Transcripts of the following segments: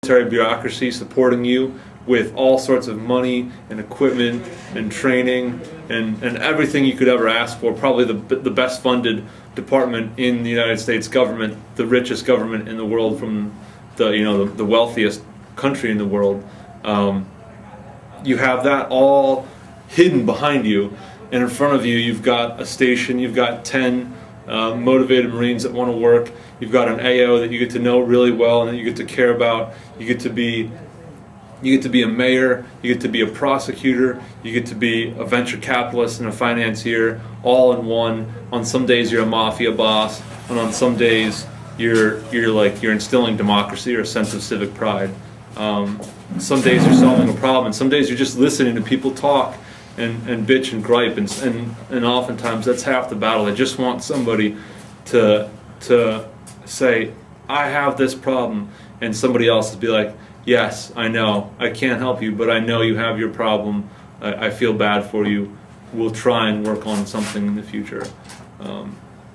military bureaucracy supporting you with all sorts of money and equipment and training and everything you could ever ask for. Probably the best funded department in the United States government, the richest government in the world, from the wealthiest country in the world. You have that all hidden behind you, and in front of you you've got a station, you've got 10 motivated Marines that want to work, you've got an AO that you get to know really well and that you get to care about, you get to be a mayor, you get to be a prosecutor, you get to be a venture capitalist and a financier, all in one. On some days you're a mafia boss, and on some days you're instilling democracy or a sense of civic pride. Some days you're solving a problem, and some days you're just listening to people talk and bitch and gripe, and oftentimes that's half the battle. They just want somebody to say, I have this problem, and somebody else to be like, yes, I know, I can't help you, but I know you have your problem. I feel bad for you. We'll try and work on something in the future.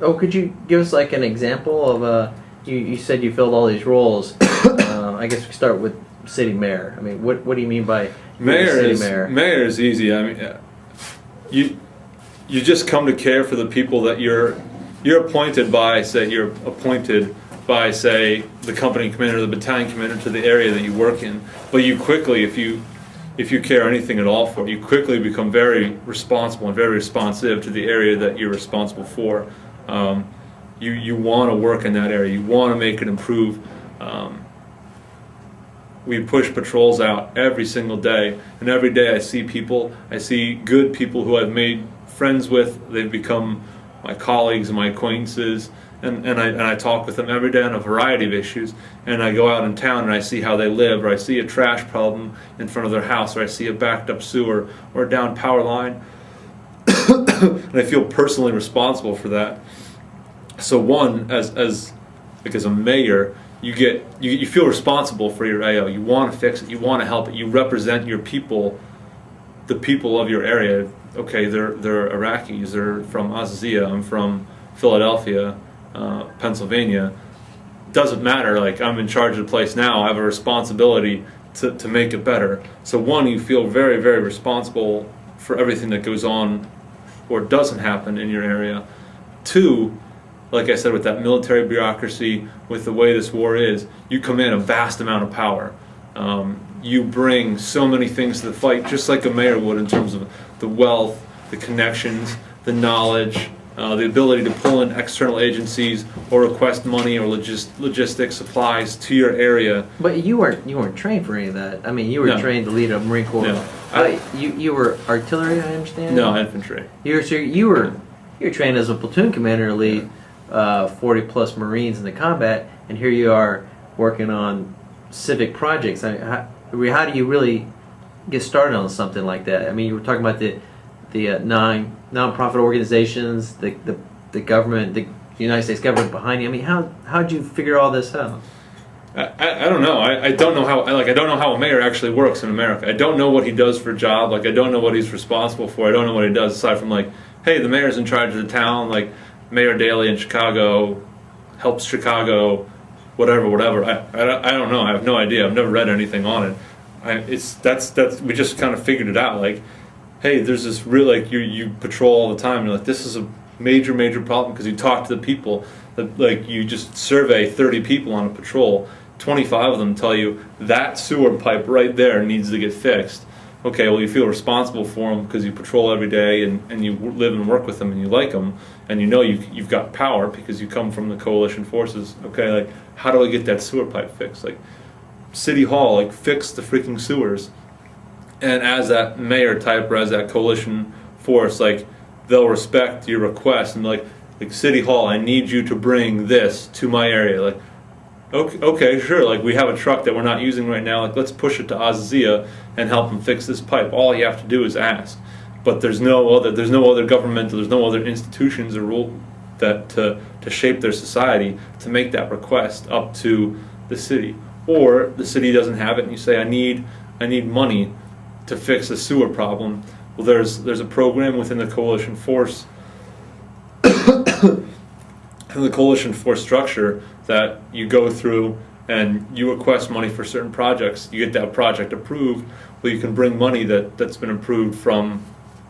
Could you give us like an example of you said you filled all these roles. I guess we could start with city mayor. I mean, what do you mean by city mayor? Mayor is easy. I mean, you just come to care for the people that you're appointed by. You're appointed by, say, the company commander or the battalion commander to the area that you work in. But you quickly, if you care anything at all for it, you quickly become very responsible and very responsive to the area that you're responsible for. You want to work in that area. You want to make it improve. We push patrols out every single day, and every day I see people. I see good people who I've made friends with. They've become my colleagues and my acquaintances, and I talk with them every day on a variety of issues. And I go out in town and I see how they live, or I see a trash problem in front of their house, or I see a backed up sewer or a down power line, and I feel personally responsible for that. So one, as a mayor, you feel responsible for your AO. You want to fix it. You want to help it. You represent your people, the people of your area. Okay, they're Iraqis. They're from Azzizziyah. I'm from Philadelphia, Pennsylvania. Doesn't matter. Like, I'm in charge of the place now. I have a responsibility to make it better. So one, you feel very, very responsible for everything that goes on or doesn't happen in your area. Two, like I said, with that military bureaucracy, with the way this war is, you command a vast amount of power. You bring so many things to the fight, just like a mayor would, in terms of the wealth, the connections, the knowledge, the ability to pull in external agencies or request money or logistics supplies to your area. But you weren't trained for any of that. I mean, you were trained to lead a Marine Corps. No. You were artillery, I understand? No, infantry. You were trained as a platoon commander to lead 40 plus Marines in the combat, and here you are working on civic projects. I mean, how do you really get started on something like that? I mean, you were talking about the non-profit organizations, the government, the United States government behind you. I mean, how'd you figure all this out? I don't know. I don't know how. I don't know how a mayor actually works in America. I don't know what he does for a job. Like, I don't know what he's responsible for. I don't know what he does aside from, like, hey, the mayor's in charge of the town. Like, Mayor Daley in Chicago helps Chicago, whatever. I don't know. I have no idea. I've never read anything on it. We just kind of figured it out. Like, hey, there's this real, like, you patrol all the time. You're like, this is a major problem, because you talk to the people. Like, you just survey 30 people on a patrol. 25 of them tell you that sewer pipe right there needs to get fixed. Okay, well, you feel responsible for them because you patrol every day and you live and work with them and you like them, and you know you've got power because you come from the coalition forces. Okay, like, how do I get that sewer pipe fixed? Like, City Hall, like, fix the freaking sewers. And as that mayor type or as that coalition force, like, they'll respect your request and like City Hall, I need you to bring this to my area. Like, okay, sure. Like, we have a truck that we're not using right now. Like, let's push it to Azzizziyah and help them fix this pipe. All you have to do is ask. But there's no other governmental, there's no other institutions or rule that to shape their society to make that request up to the city. Or the city doesn't have it, and you say, I need money to fix a sewer problem. Well, there's a program within the coalition force, the coalition force structure, that you go through and you request money for certain projects, you get that project approved, well, you can bring money that's been approved from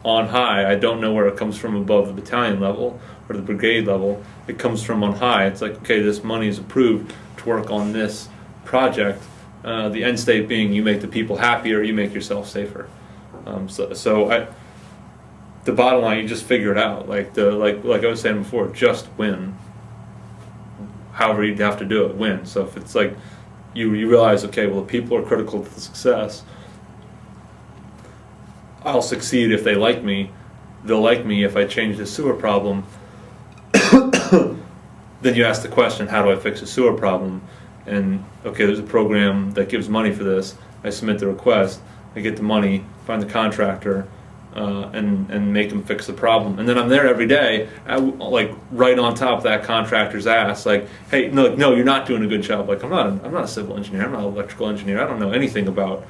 on high. I don't know where it comes from above the battalion level or the brigade level. It comes from on high. It's like, okay, this money is approved to work on this project. The end state being you make the people happier, you make yourself safer. The bottom line, you just figure it out. Like I was saying before, just win. However you have to do it, win. So if it's like you realize, okay, well, the people are critical to the success. I'll succeed if they like me. They'll like me if I change the sewer problem. Then you ask the question, how do I fix a sewer problem? And okay, there's a program that gives money for this. I submit the request. I get the money, find the contractor, and make them fix the problem. And then I'm there every day, like right on top of that contractor's ass. Like, hey, no, you're not doing a good job. Like, I'm not a civil engineer. I'm not an electrical engineer. I don't know anything about